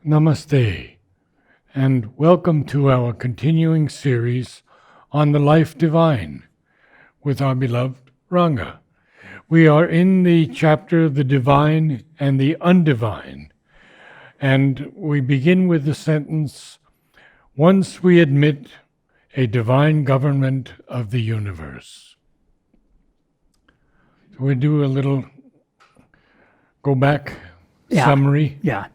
Namaste, and welcome to our continuing series on the life divine with our beloved Ranga. We are in the chapter The Divine and the Undivine, and we begin with the sentence, once we admit a divine government of the universe. So we do a little go back summary. Yeah.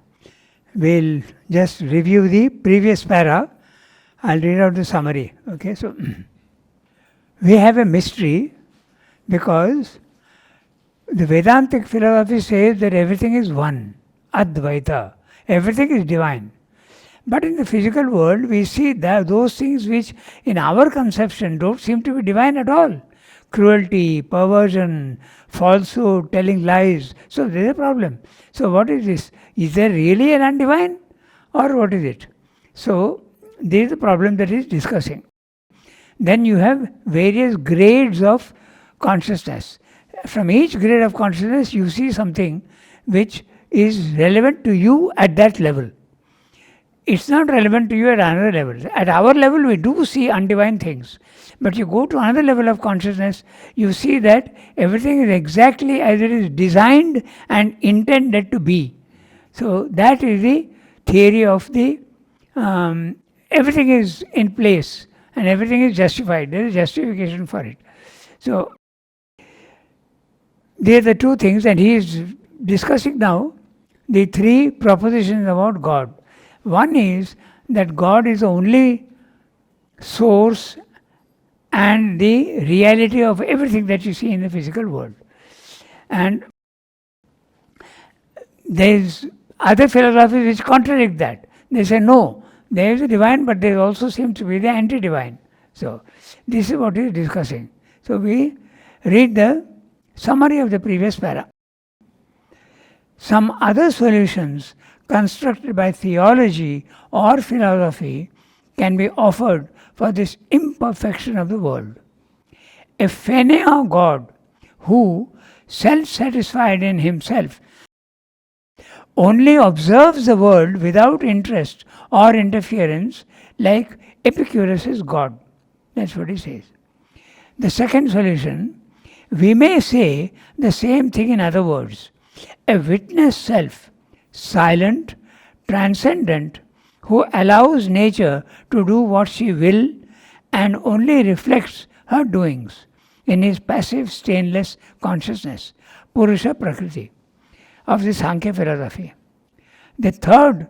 We'll just review the previous para. I'll read out the summary. Okay, so we have a mystery because the Vedantic philosophy says that everything is one, Advaita. Everything is divine. But in the physical world, we see that those things which in our conception don't seem to be divine at all. Cruelty, perversion, falsehood, telling lies. So there is a problem. So what is this? Is there really an undivine? Or what is it? So there is the problem that is discussing. Then you have various grades of consciousness. From each grade of consciousness, you see something which is relevant to you at that level. It's not relevant to you at another level. At our level, we do see undivine things. But you go to another level of consciousness, you see that everything is exactly as it is designed and intended to be. So that is the theory of the everything is in place and everything is justified. There is justification for it. So there are the two things, and he is discussing now the three propositions about God. One is that God is the only source and the reality of everything that you see in the physical world. And there is other philosophies which contradict that. They say, no, there is a divine, but there also seems to be the anti-divine. So this is what he is discussing. So we read the summary of the previous para. Some other solutions constructed by theology or philosophy can be offered for this imperfection of the world. A Phenea God who, self-satisfied in himself, only observes the world without interest or interference, like Epicurus' God. That's what he says. The second solution, we may say the same thing in other words. A witness self, silent, transcendent, who allows nature to do what she will and only reflects her doings in his passive, stainless consciousness, Purusha Prakriti, of the Sankhya philosophy. The third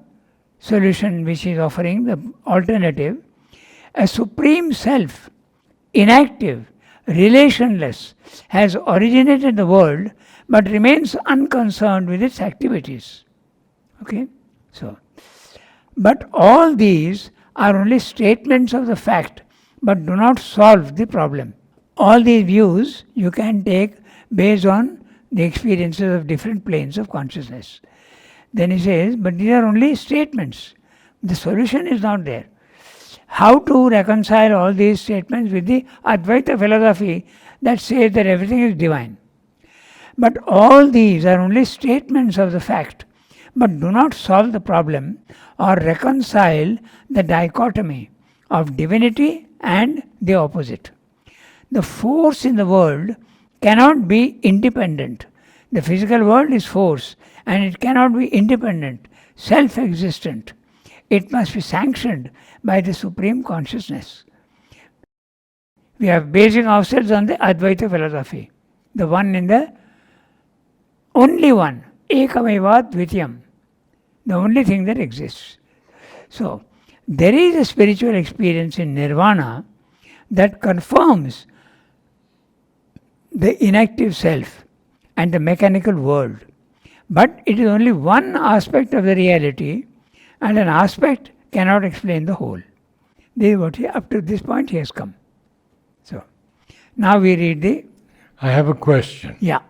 solution which he is offering, the alternative, a supreme self, inactive, relationless, has originated the world but remains unconcerned with its activities. Okay? So, but all these are only statements of the fact but do not solve the problem. All these views you can take based on the experiences of different planes of consciousness. Then he says, but these are only statements. The solution is not there. How to reconcile all these statements with the Advaita philosophy that says that everything is divine? But all these are only statements of the fact, but do not solve the problem or reconcile the dichotomy of divinity and the opposite. The force in the world cannot be independent. The physical world is force, and it cannot be independent, self-existent. It must be sanctioned by the Supreme Consciousness. We are basing ourselves on the Advaita philosophy, the one in the only one, Ekameva Dvitiyam, the only thing that exists. So, there is a spiritual experience in Nirvana that confirms the inactive self and the mechanical world. But it is only one aspect of the reality, and an aspect cannot explain the whole. This is what up to this point he has come. So, now we read the... I have a question. Yeah.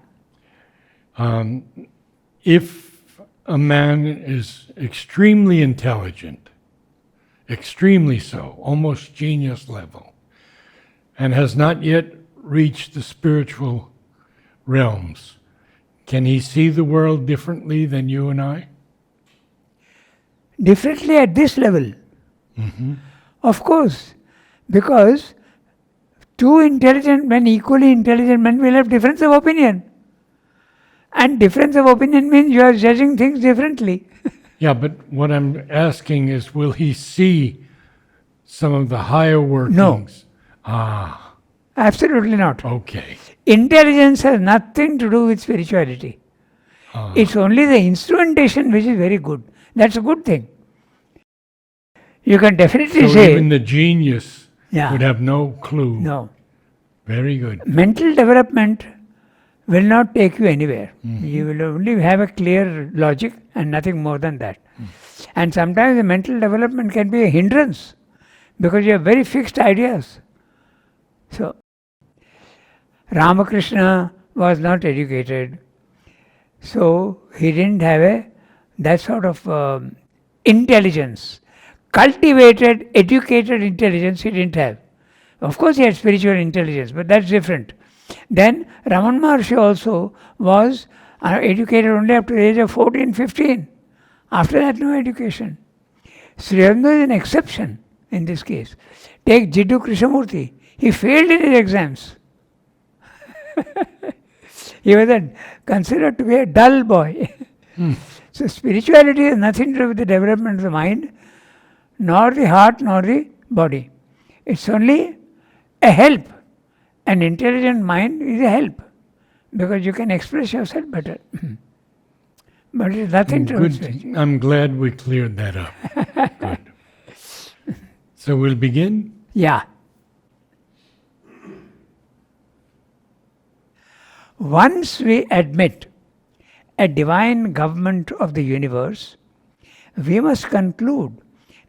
If a man is extremely intelligent, extremely so, almost genius level, and has not yet reached the spiritual realms, can he see the world differently than you and I? differently at this level. Mm-hmm. Of course, because two intelligent men, equally intelligent men, will have difference of opinion. And difference of opinion means you are judging things differently. Yeah, but what I'm asking is, will he see some of the higher workings? Ah, Absolutely not. okay. Intelligence has nothing to do with spirituality. Ah. It's only the instrumentation which is very good. That's a good thing. You can definitely So say, even the genius Yeah. would have no clue. no, Very good. mental development will not take you anywhere. You will only have a clear logic and nothing more than that. And sometimes the mental development can be a hindrance because you have very fixed ideas. So, Ramakrishna was not educated, so he didn't have that sort of intelligence. Cultivated, educated intelligence he didn't have. Of course, he had spiritual intelligence, but that's different. Then Raman Maharshi also was educated only up to the age of 14, 15. After that, no education. Sri Aurobindo is an exception in this case. Take Jiddu Krishnamurti. He failed in his exams. He was considered to be a dull boy. So spirituality has nothing to do with the development of the mind, nor the heart, nor the body. It's only a help. An intelligent mind is a help because you can express yourself better. But it's nothing to do with Good. spirituality. I'm glad we cleared that up. Good. So we'll begin? Yeah. Once we admit a divine government of the universe, we must conclude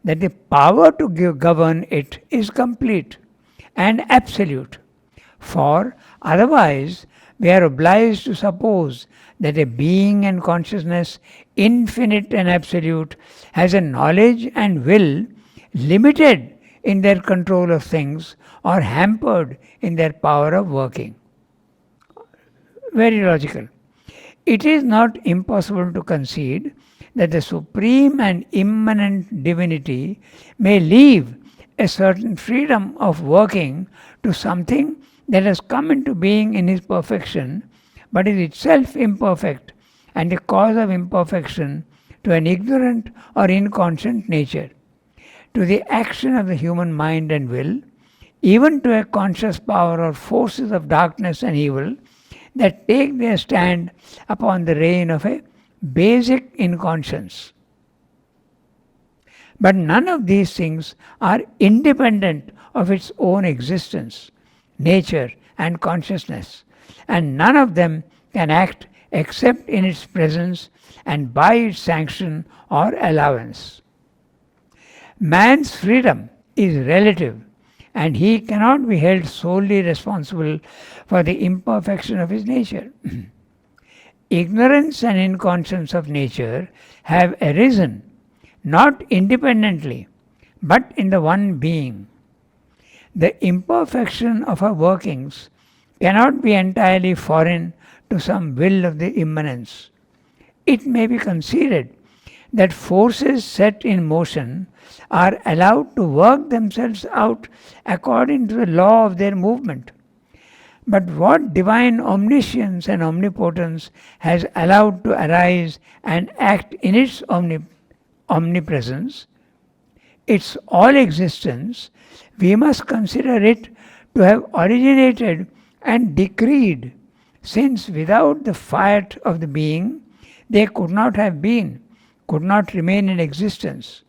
that the power to govern it is complete and absolute. For otherwise, we are obliged to suppose that a being and consciousness, infinite and absolute, has a knowledge and will limited in their control of things or hampered in their power of working. Very logical. It is not impossible to concede that the supreme and immanent divinity may leave a certain freedom of working to something that has come into being in his perfection, but is itself imperfect and the cause of imperfection to an ignorant or inconscient nature, to the action of the human mind and will, even to a conscious power or forces of darkness and evil that take their stand upon the reign of a basic inconscience. But none of these things are independent of its own existence, nature, and consciousness, and none of them can act except in its presence and by its sanction or allowance. Man's freedom is relative, and he cannot be held solely responsible for the imperfection of his nature. Ignorance and inconscience of nature have arisen not independently, but in the one being. The imperfection of our workings cannot be entirely foreign to some will of the immanence. It may be conceded that forces set in motion are allowed to work themselves out according to the law of their movement. But what divine omniscience and omnipotence has allowed to arise and act in its omnipresence, its all existence, we must consider it to have originated and decreed, since without the fiat of the being, they could not have been, could not remain in existence.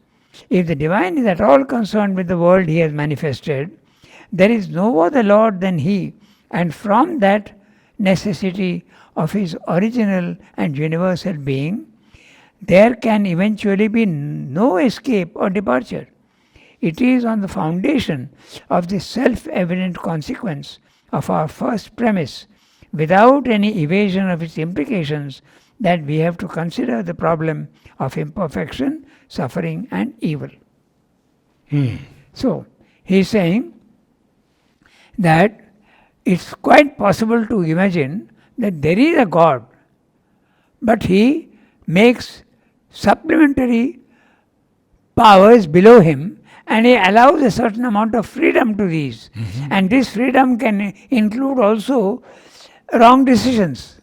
If the divine is at all concerned with the world he has manifested, there is no other Lord than he, and from that necessity of his original and universal being, there can eventually be no escape or departure. It is on the foundation of this self-evident consequence of our first premise, without any evasion of its implications, that we have to consider the problem of imperfection, suffering, and evil. So, he is saying that it's quite possible to imagine that there is a God, but he makes supplementary powers below him, and he allows a certain amount of freedom to these. And this freedom can include also wrong decisions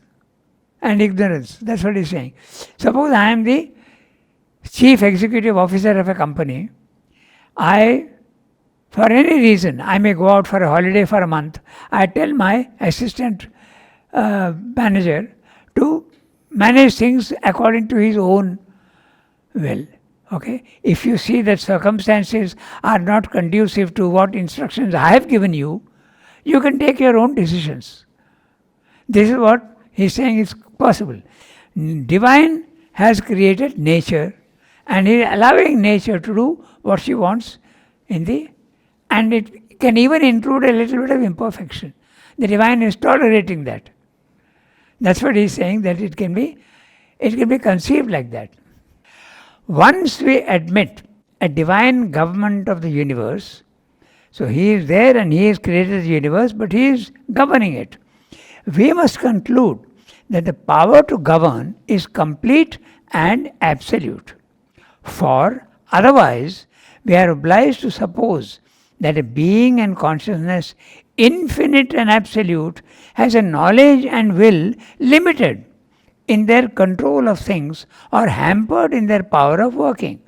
and ignorance. That's what he's saying. Suppose I am the chief executive officer of a company. For any reason, I may go out for a holiday for a month. I tell my assistant manager to manage things according to his own will. Okay? If you see that circumstances are not conducive to what instructions I have given you, you can take your own decisions. This is what he's saying is possible. Divine has created nature, and he is allowing nature to do what she wants and it can even include a little bit of imperfection. The divine is tolerating that. That's what he's saying, that it can be conceived like that. Once we admit a divine government of the universe, so he is there and he has created the universe, but he is governing it. We must conclude that the power to govern is complete and absolute. For otherwise, we are obliged to suppose that a being and consciousness, infinite and absolute, has a knowledge and will limited in their control of things or hampered in their power of working.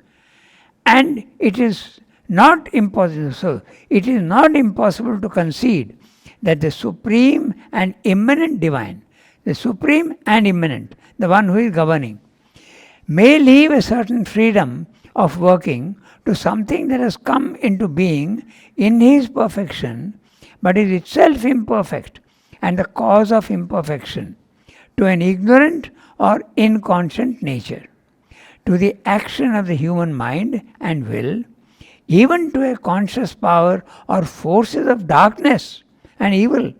And it is not impossible. So, it is not impossible to concede that the supreme and immanent divine, the supreme and immanent, the one who is governing, may leave a certain freedom of working to something that has come into being in his perfection, but is itself imperfect and the cause of imperfection, to an ignorant or inconscient nature, to the action of the human mind and will, even to a conscious power or forces of darkness and evil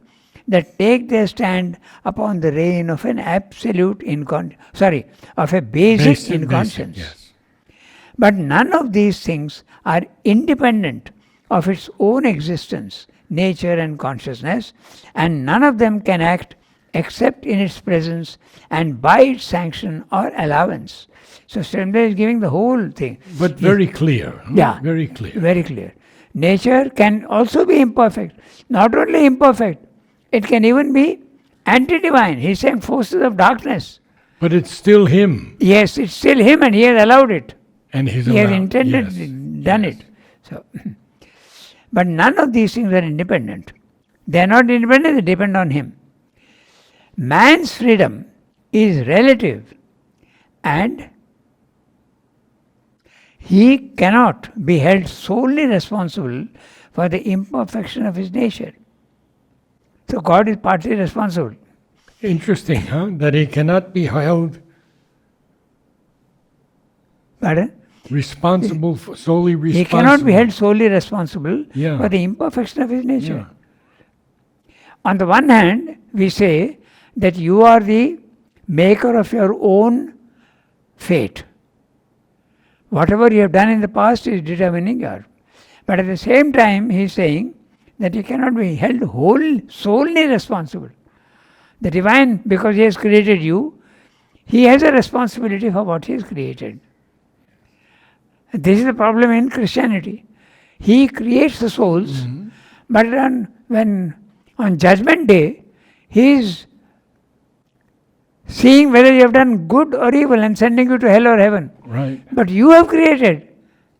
that take their stand upon the reign of an absolute of a basic inconscience. Yes. But none of these things are independent of its own existence, nature and consciousness, and none of them can act except in its presence and by its sanction or allowance. So Srimad is giving the whole thing. But very clear. Yeah. Very clear. Very clear. Nature can also be imperfect. Not only imperfect, it can even be anti-divine. He's saying forces of darkness. But it's still him. Yes, it's still him and he has allowed it. And he has intended, done it. So, but none of these things are independent. They are not independent, they depend on him. Man's freedom is relative and he cannot be held solely responsible for the imperfection of his nature. So God is partly responsible. Interesting, huh? That he cannot be held Pardon? responsible, solely responsible. He cannot be held solely responsible Yeah. for the imperfection of his nature. Yeah. On the one hand, we say that you are the maker of your own fate. Whatever you have done in the past is determining your. But at the same time, he is saying that you cannot be held solely responsible. The divine, because he has created you, he has a responsibility for what he has created. This is the problem in Christianity. He creates the souls, but on Judgment Day, he is seeing whether you have done good or evil and sending you to hell or heaven. Right. But you have created,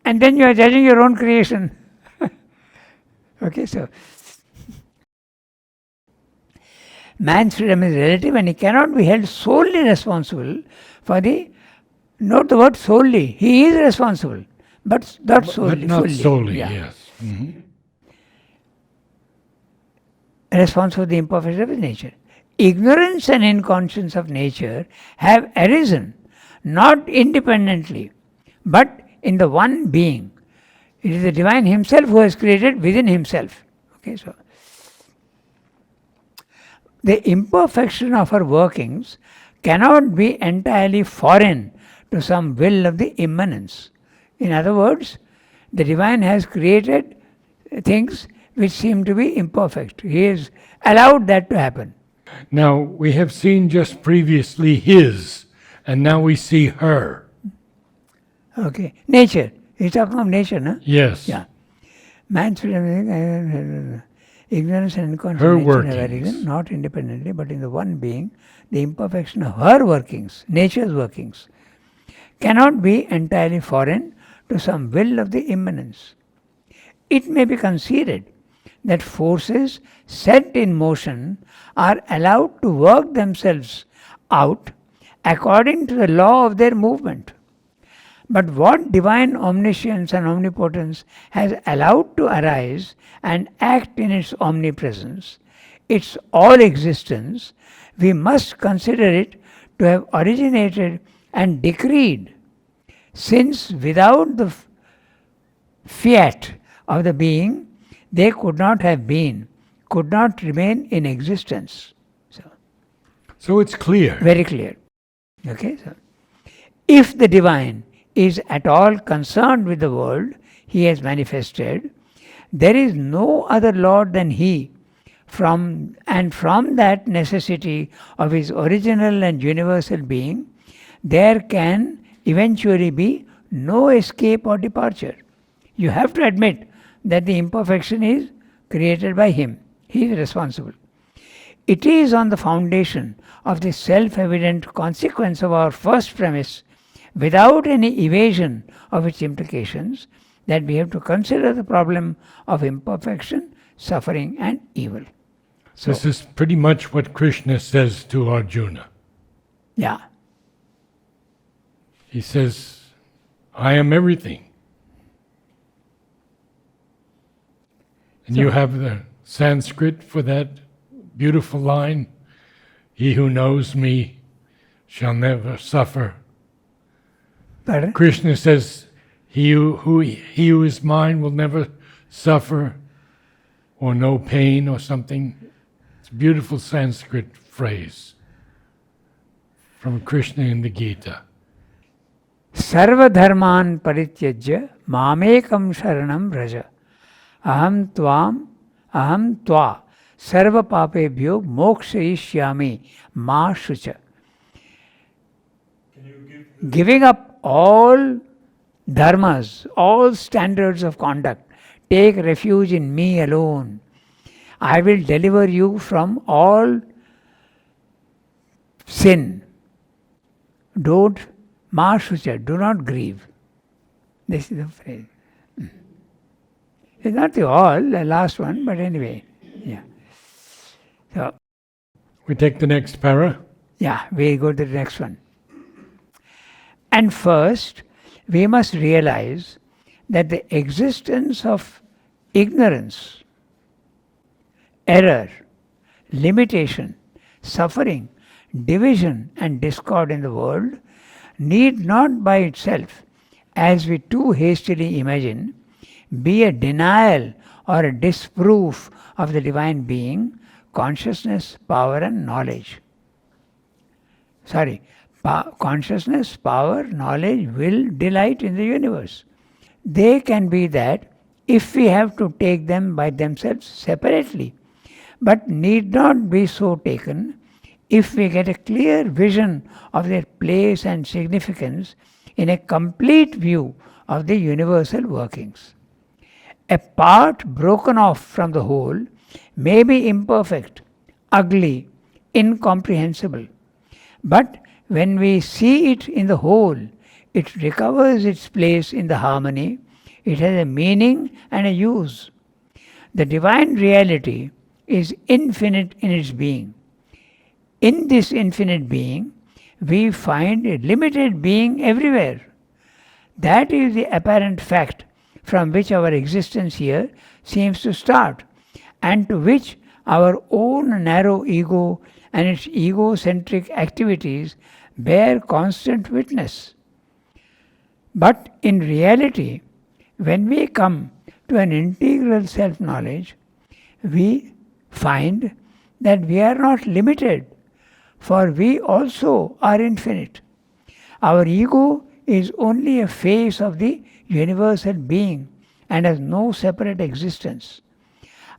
and then you are judging your own creation. Okay, so man's freedom is relative and he cannot be held solely responsible for note the word solely. He is responsible, but not solely. But not fully. solely, Yeah. yes. Response for the imperfection of his nature. Ignorance and inconscience of nature have arisen not independently, but in the one being. It is the divine himself who has created within himself. Okay, so the imperfection of our workings cannot be entirely foreign to some will of the immanence. In other words, the divine has created things which seem to be imperfect. He has allowed that to happen. Now, we have seen just previously his, and now we see her. Okay. Nature. He's talking of nature, no? Yes. Yeah. Man's freedom, ignorance and Her unconscious nature have workings. arisen, not independently, but in the one being, the imperfection of her workings, nature's workings, cannot be entirely foreign to some will of the immanence. It may be conceded that forces set in motion are allowed to work themselves out according to the law of their movement. But what divine omniscience and omnipotence has allowed to arise and act in its omnipresence, its all existence, we must consider it to have originated and decreed, since without the fiat of the being, they could not have been, could not remain in existence. So it's clear. Very clear. Okay, so if the divine is at all concerned with the world he has manifested, there is no other Lord than he. From that necessity of his original and universal being, there can eventually be no escape or departure. You have to admit that the imperfection is created by him. He is responsible. It is on the foundation of the self-evident consequence of our first premise, without any evasion of its implications, that we have to consider the problem of imperfection, suffering and evil. So, this is pretty much what Krishna says to Arjuna. yeah. He says, I am everything. And you have the Sanskrit for that beautiful line, he who knows me shall never suffer. Pardon? Krishna says, he who is mine will never suffer or know pain or something. It's a beautiful Sanskrit phrase from Krishna in the Gita. Sarva dharman parityajya mamekam sharanam raja. Aham tva sarva papebhyo mokshayishyami ma shucha. Giving up all dharmas, all standards of conduct, take refuge in me alone. I will deliver you from all sin. Don't ma shucha, do not grieve. This is the phrase. It's not the last one, but anyway. Yeah. So, We take the next para. yeah, we go to the next one. And first, we must realize that the existence of ignorance, error, limitation, suffering, division and discord in the world need not by itself, as we too hastily imagine, be a denial or a disproof of the divine being, consciousness, power and knowledge. Consciousness, power, knowledge, will, delight in the universe. They can be that if we have to take them by themselves separately, but need not be so taken if we get a clear vision of their place and significance in a complete view of the universal workings. A part broken off from the whole may be imperfect, ugly, incomprehensible, but when we see it in the whole, it recovers its place in the harmony, it has a meaning and a use. The divine reality is infinite in its being. In this infinite being, we find a limited being everywhere. That is the apparent fact from which our existence here seems to start, and to which our own narrow ego and its egocentric activities bear constant witness. But in reality, when we come to an integral self-knowledge, we find that we are not limited, for we also are infinite. Our ego is only a phase of the universal being and has no separate existence.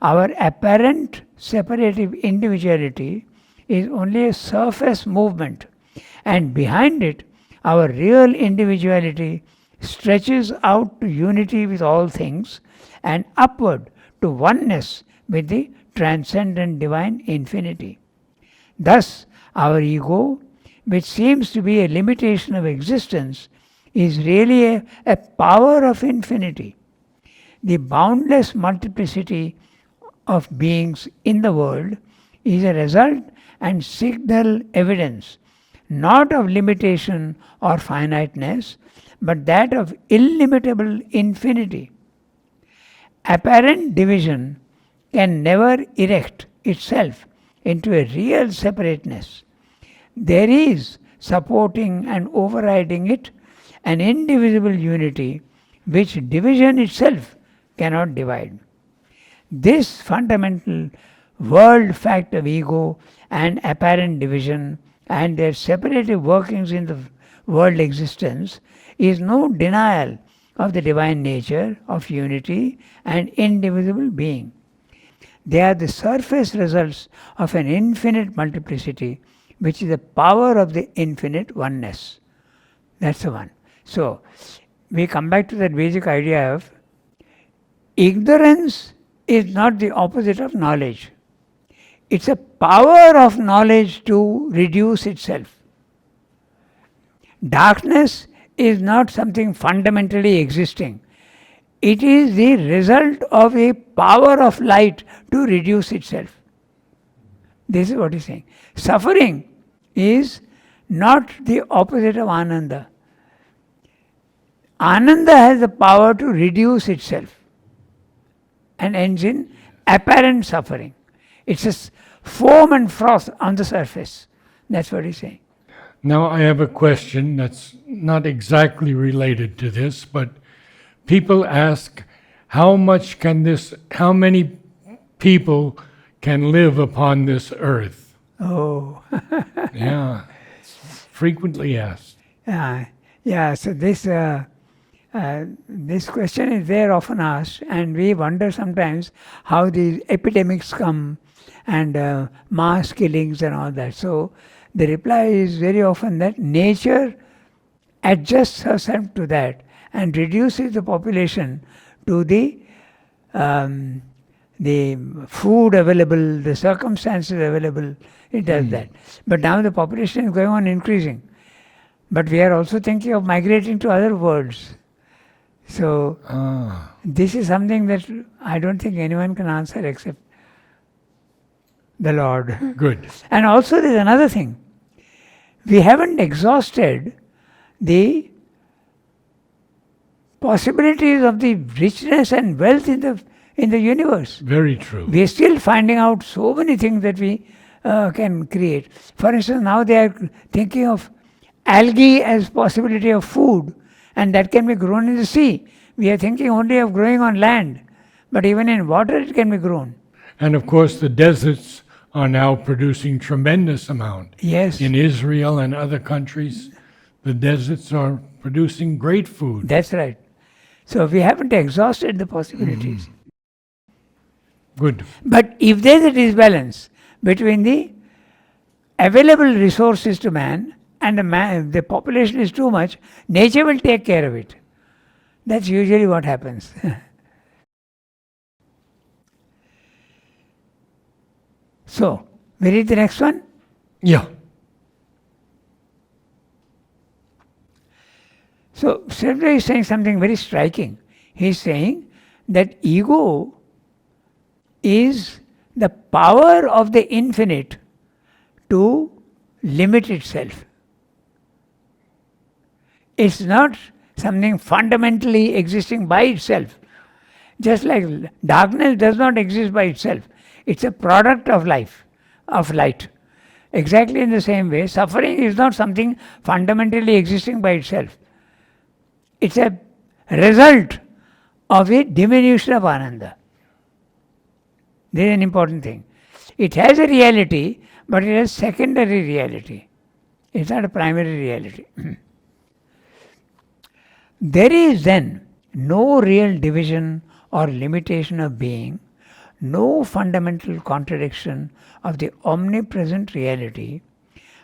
Our apparent separative individuality is only a surface movement, and behind it, our real individuality stretches out to unity with all things and upward to oneness with the transcendent divine infinity. Thus, our ego, which seems to be a limitation of existence, is really a power of infinity. The boundless multiplicity of beings in the world is a result and signal evidence not of limitation or finiteness, but that of illimitable infinity. Apparent division can never erect itself into a real separateness. There is, supporting and overriding it, an indivisible unity which division itself cannot divide. This fundamental world fact of ego and apparent division and their separative workings in the world existence is no denial of the divine nature of unity and indivisible being. They are the surface results of an infinite multiplicity, which is the power of the infinite oneness. That's the one. So, we come back to that basic idea of ignorance is not the opposite of knowledge. It's a power of knowledge to reduce itself. Darkness is not something fundamentally existing. It is the result of a power of light to reduce itself. This is what he's saying. Suffering is not the opposite of Ananda. Ananda has the power to reduce itself and ends in apparent suffering. It's a foam and froth on the surface. That's what he's saying. Now I have a question that's not exactly related to this, but people ask, how many people can live upon this earth? Oh. Yeah, frequently asked. Yeah, so this question is there often asked, and we wonder sometimes how these epidemics come and mass killings and all that. So the reply is very often that nature adjusts herself to that and reduces the population to the food available, the circumstances available. It does that. But now the population is going on increasing. But we are also thinking of migrating to other worlds. So this is something that I don't think anyone can answer except the Lord. Good. And also there's another thing. We haven't exhausted the possibilities of the richness and wealth in the universe. Very true. We are still finding out so many things that we can create. For instance, now they are thinking of algae as possibility of food, and that can be grown in the sea. We are thinking only of growing on land, but even in water it can be grown. And of course the deserts are now producing tremendous amount. Yes. In Israel and other countries, the deserts are producing great food. That's right. So we haven't exhausted the possibilities. Good. But if there is a disbalance between the available resources to man and the population is too much, nature will take care of it. That's usually what happens. So, we read the next one? Yeah. So, Sridhar is saying something very striking. He's saying that ego is the power of the infinite to limit itself. It's not something fundamentally existing by itself. Just like darkness does not exist by itself. It's a product of life, of light. Exactly in the same way, suffering is not something fundamentally existing by itself. It's a result of a diminution of Ananda. This is an important thing. It has a reality, but it has secondary reality. It's not a primary reality. There is then no real division or limitation of being, no fundamental contradiction of the omnipresent reality,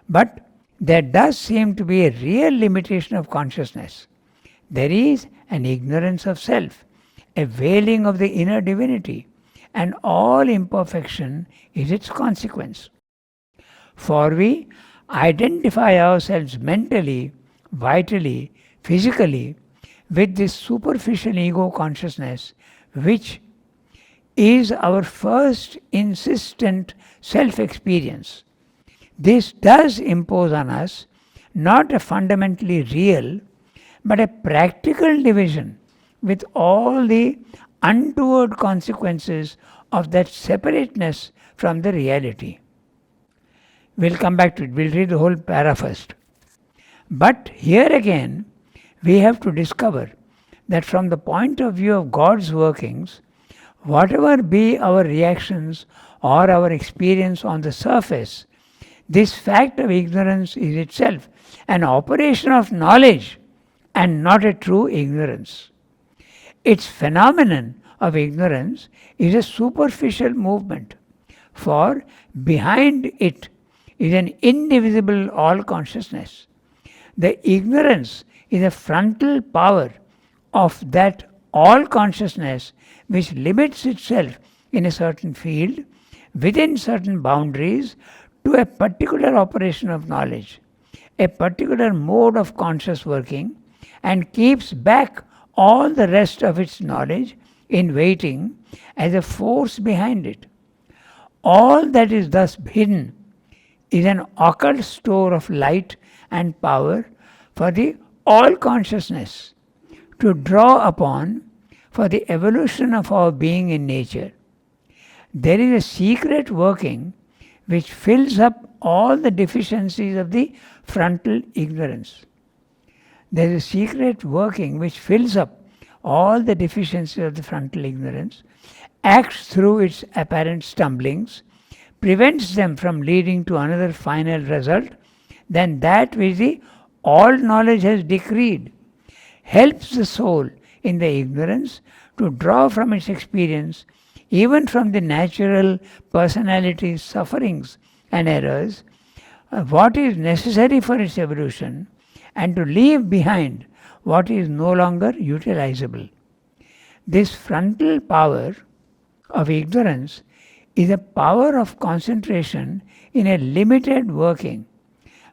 but there does seem to be a real limitation of consciousness. there is an ignorance of self, a veiling of the inner divinity, and all imperfection is its consequence. For we identify ourselves mentally, vitally, physically with this superficial ego consciousness, which is our first insistent self experience. This does impose on us not a fundamentally real, but a practical division with all the untoward consequences of that separateness from the reality. We'll come back to it. We'll read the whole para first. But here again, we have to discover that from the point of view of God's workings, whatever be our reactions or our experience on the surface, this fact of ignorance is itself an operation of knowledge and not a true ignorance. Its phenomenon of ignorance is a superficial movement, for behind it is an indivisible all consciousness. The ignorance is a frontal power of that all consciousness which limits itself in a certain field, within certain boundaries, to a particular operation of knowledge, a particular mode of conscious working, and keeps back all the rest of its knowledge in waiting as a force behind it. All that is thus hidden is an occult store of light and power for the all consciousness to draw upon for the evolution of our being in nature. There is a secret working which fills up all the deficiencies of the frontal ignorance. There is a secret working which fills up all the deficiencies of the frontal ignorance, acts through its apparent stumblings, prevents them from leading to another final result than that which the all knowledge has decreed, helps the soul in the ignorance to draw from its experience, even from the natural personality's sufferings and errors, what is necessary for its evolution, and to leave behind what is no longer utilizable. This frontal power of ignorance is a power of concentration in a limited working,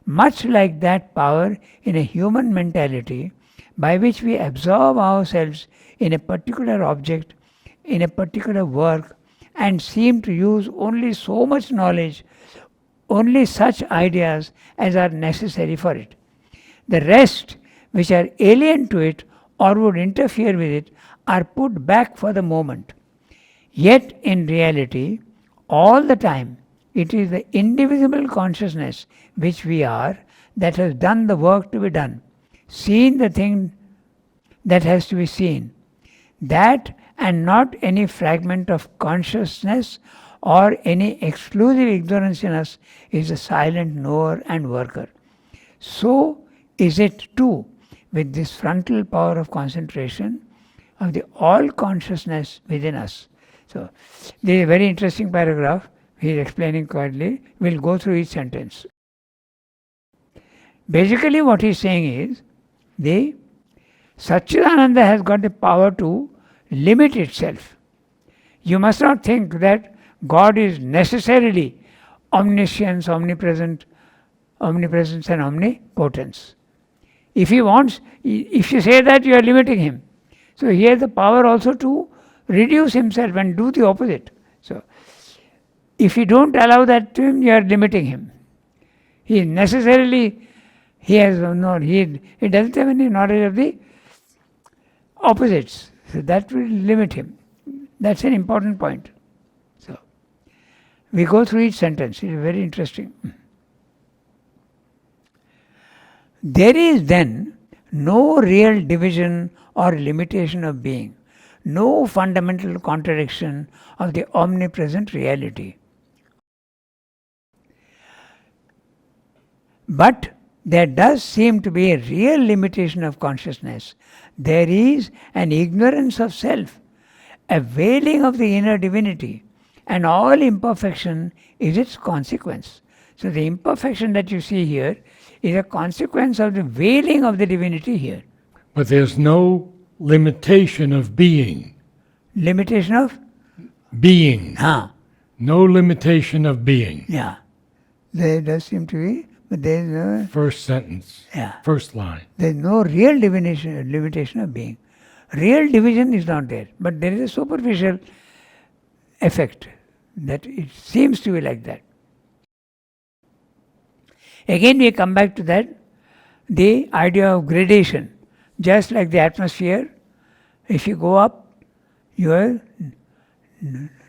much like that power in a human mentality by which we absorb ourselves in a particular object, in a particular work, and seem to use only so much knowledge, only such ideas as are necessary for it. The rest, which are alien to it or would interfere with it, are put back for the moment. Yet in reality, all the time, it is the indivisible consciousness which we are that has done the work to be done, seen the thing that has to be seen. That, and not any fragment of consciousness or any exclusive ignorance in us, is the silent knower and worker. So is it too with this frontal power of concentration of the all consciousness within us. So this is a very interesting paragraph. He is explaining quietly. We'll go through each sentence. Basically what he is saying is, the Satchidananda has got the power to limit itself. You must not think that God is necessarily omniscience, omnipresence and omnipotence. If he wants, if you say that, you are limiting him. So he has the power also to reduce himself and do the opposite. So if you don't allow that to him, you are limiting him. He necessarily, he doesn't have any knowledge of the opposites. So that will limit him. That's an important point. So we go through each sentence. It is very interesting. There is then no real division or limitation of being, no fundamental contradiction of the omnipresent reality. But there does seem to be a real limitation of consciousness. There is an ignorance of self, a veiling of the inner divinity, and all imperfection is its consequence. So the imperfection that you see here is a consequence of the veiling of the divinity here. But there's no limitation of being. Limitation of? Being. No limitation of being. Yeah. There does seem to be, but there is no... First sentence. Yeah. First line. There is no real limitation of being. Real division is not there, but there is a superficial effect that it seems to be like that. Again we come back to that, the idea of gradation. Just like the atmosphere, if you go up, you have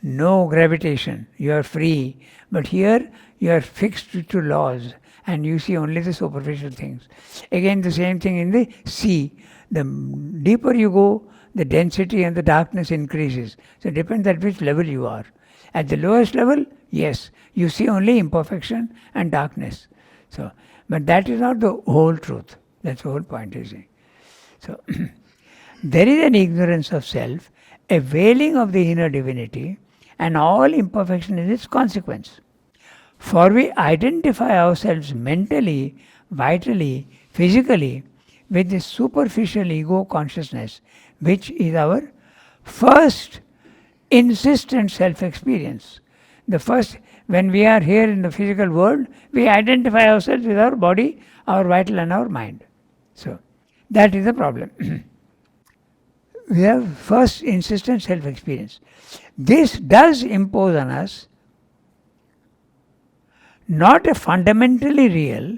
no gravitation, you are free. But here you are fixed to laws and you see only the superficial things. Again the same thing in the sea. The deeper you go, the density and the darkness increases. So it depends at which level you are. At the lowest level, yes, you see only imperfection and darkness. So, but that is not the whole truth. That's the whole point, is it? So, there is an ignorance of self, a veiling of the inner divinity, and all imperfection is its consequence. For we identify ourselves mentally, vitally, physically with this superficial ego consciousness, which is our first insistent self-experience. The first, when we are here in the physical world, we identify ourselves with our body, our vital and our mind. So, that is the problem. We have first insistent self-experience. This does impose on us not a fundamentally real,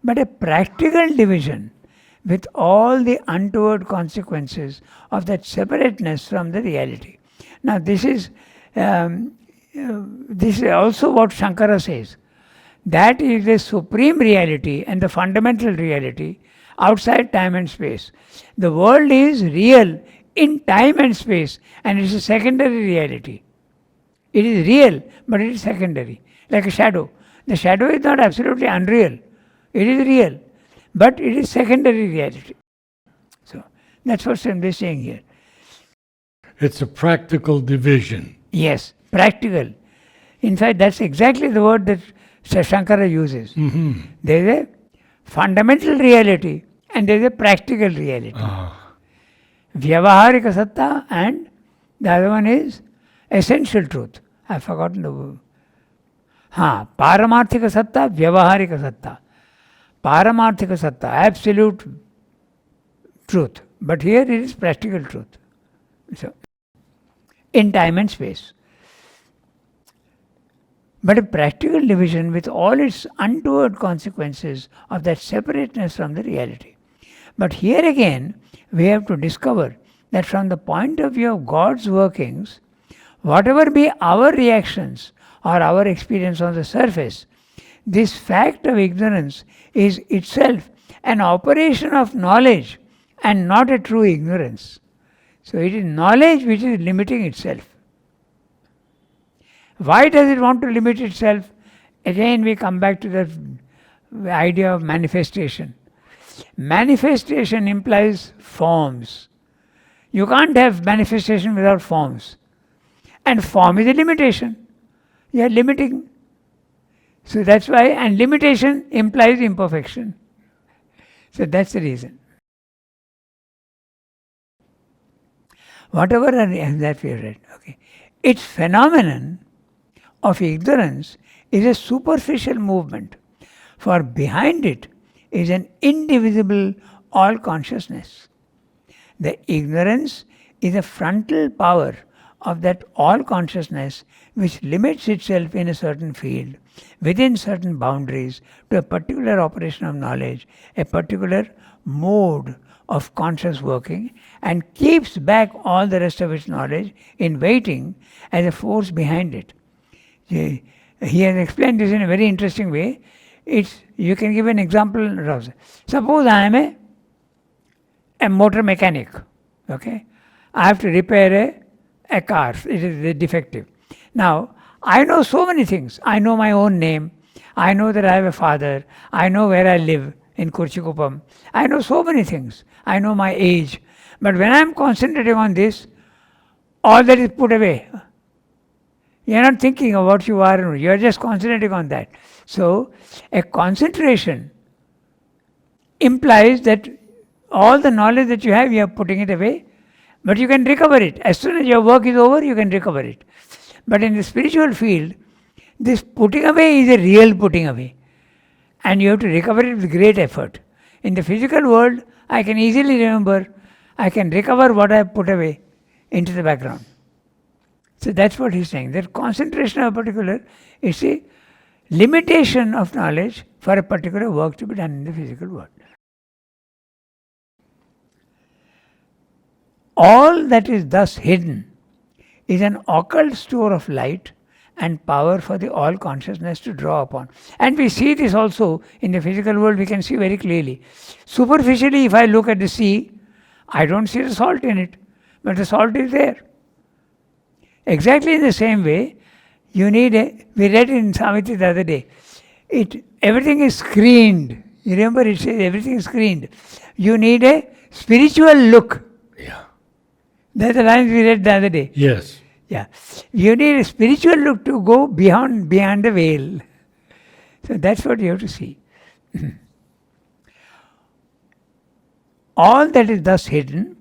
but a practical division with all the untoward consequences of that separateness from the reality. Now this is also what Shankara says. That is the supreme reality and the fundamental reality outside time and space. The world is real in time and space, and it is a secondary reality. It is real, but it is secondary, like a shadow. The shadow is not absolutely unreal. It is real, but it is secondary reality. So that's what Swami is saying here. It's a practical division. Yes, practical. In fact, that's exactly the word that Shankara uses. Mm-hmm. There is a fundamental reality and there is a practical reality. Vyavaharika satta, and the other one is essential truth. I've forgotten the word. Paramarthika satta, vyavaharika satta. Paramarthika satta, absolute truth. But here it is practical truth. So, in time and space. But a practical division with all its untoward consequences of that separateness from the reality. But here again, we have to discover that from the point of view of God's workings, whatever be our reactions or our experience on the surface, this fact of ignorance is itself an operation of knowledge and not a true ignorance. So it is knowledge which is limiting itself. Why does it want to limit itself? Again we come back to the idea of manifestation. Manifestation implies forms. You can't have manifestation without forms. And form is a limitation. You are limiting. So that's why, and limitation implies imperfection. So that's the reason. Whatever that we have read, okay. Its phenomenon of ignorance is a superficial movement, for behind it is an indivisible all consciousness. The ignorance is a frontal power of that all consciousness which limits itself in a certain field, within certain boundaries, to a particular operation of knowledge, a particular mode of conscious working, and keeps back all the rest of its knowledge in waiting as a force behind it. He has explained this in a very interesting way. You can give an example. Suppose I am a motor mechanic. Okay, I have to repair a car. It is defective. Now, I know so many things. I know my own name. I know that I have a father. I know where I live in Kurchikupam. I know so many things. I know my age. But when I am concentrating on this, all that is put away. You are not thinking of what you are. You are just concentrating on that. So, a concentration implies that all the knowledge that you have, you are putting it away, but you can recover it. As soon as your work is over, you can recover it. But in the spiritual field, this putting away is a real putting away. And you have to recover it with great effort. In the physical world, I can easily remember, I can recover what I have put away into the background. So that's what he's saying. That concentration of a particular is a limitation of knowledge for a particular work to be done in the physical world. All that is thus hidden is an occult store of light and power for the all consciousness to draw upon. And we see this also in the physical world, we can see very clearly. Superficially, if I look at the sea, I don't see the salt in it, but the salt is there. Exactly in the same way, we read in Samiti the other day, everything is screened. You remember it says everything is screened. You need a spiritual look. Yeah. That's the lines we read the other day. Yes. Yeah. You need a spiritual look to go beyond the veil. So that's what you have to see. All that is thus hidden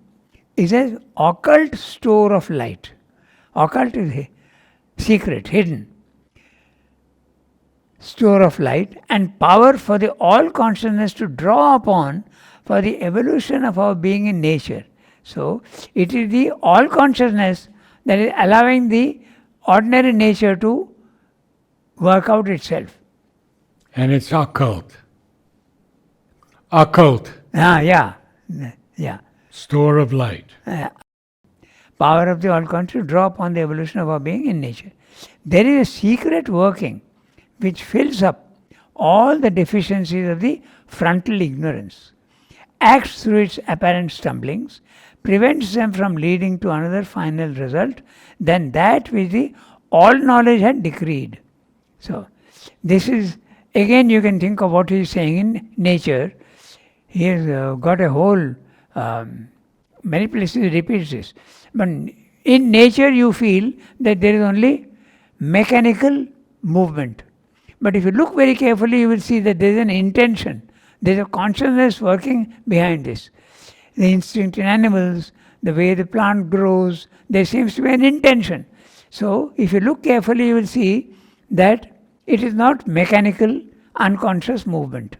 is an occult store of light. Occult is a secret, hidden. Store of light and power for the all consciousness to draw upon for the evolution of our being in nature. So, it is the all consciousness that is allowing the ordinary nature to work out itself. And it's occult. Occult. Yeah. Store of light. Power of the all conscious to draw upon the evolution of our being in nature. There is a secret working which fills up all the deficiencies of the frontal ignorance, acts through its apparent stumblings, prevents them from leading to another final result than that which the all knowledge had decreed. So, this is, again you can think of what he is saying in nature. He has got a whole, many places he repeats this. But in nature you feel that there is only mechanical movement. But if you look very carefully, you will see that there is an intention. There is a consciousness working behind this. The instinct in animals, the way the plant grows, there seems to be an intention. So, if you look carefully, you will see that it is not mechanical, unconscious movement.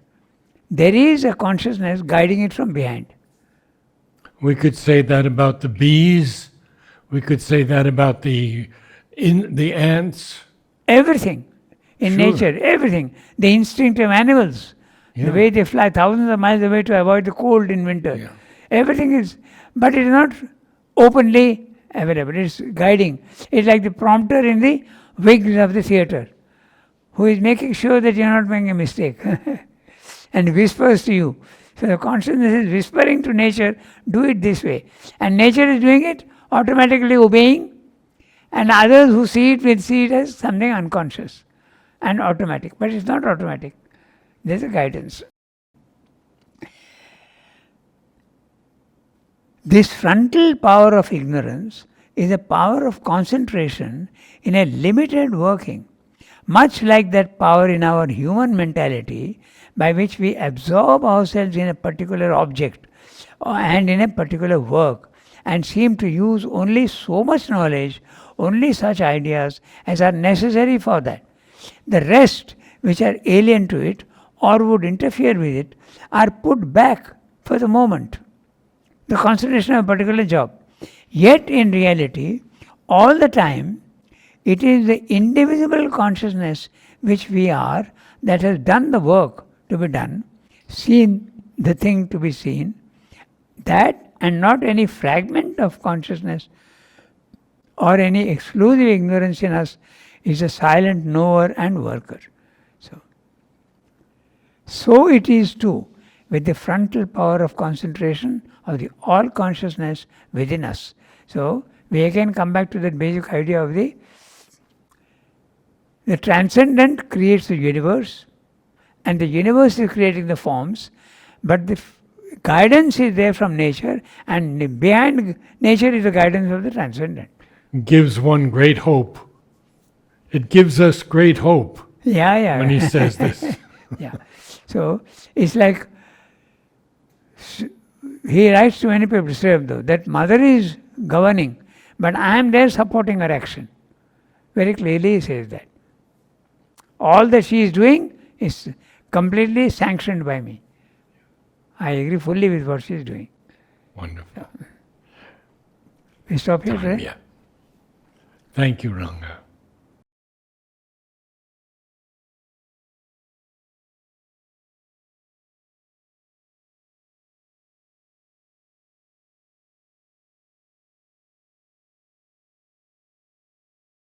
There is a consciousness guiding it from behind. We could say that about the bees. We could say that about the ants. Everything in nature, everything. The instinct of animals, the way they fly thousands of miles away to avoid the cold in winter. Yeah. Everything is, but it is not openly available. It's guiding. It's like the prompter in the wings of the theatre, who is making sure that you're not making a mistake and whispers to you. So the consciousness is whispering to nature, do it this way. And nature is doing it, automatically obeying, and others who see it will see it as something unconscious and automatic. But it's not automatic. There's a guidance. This frontal power of ignorance is a power of concentration in a limited working, much like that power in our human mentality by which we absorb ourselves in a particular object and in a particular work and seem to use only so much knowledge, only such ideas as are necessary for that. The rest, which are alien to it or would interfere with it, are put back for the moment. The concentration of a particular job. Yet in reality, all the time, it is the indivisible consciousness which we are that has done the work to be done, seen the thing to be seen, that and not any fragment of consciousness or any exclusive ignorance in us is a silent knower and worker. So it is too with the frontal power of concentration of the all consciousness within us. So we again come back to that basic idea of the transcendent creates the universe, and the universe is creating the forms, but the guidance is there from nature, and behind nature is the guidance of the transcendent. Gives one great hope. It gives us great hope. Yeah. When he says this. Yeah. So it's like he writes to many people, Srivamdo, that mother is governing, but I am there supporting her action. Very clearly he says that. All that she is doing is completely sanctioned by me. I agree fully with what she is doing. Wonderful. We stop here, Time, right? yeah. Thank you, Ranga.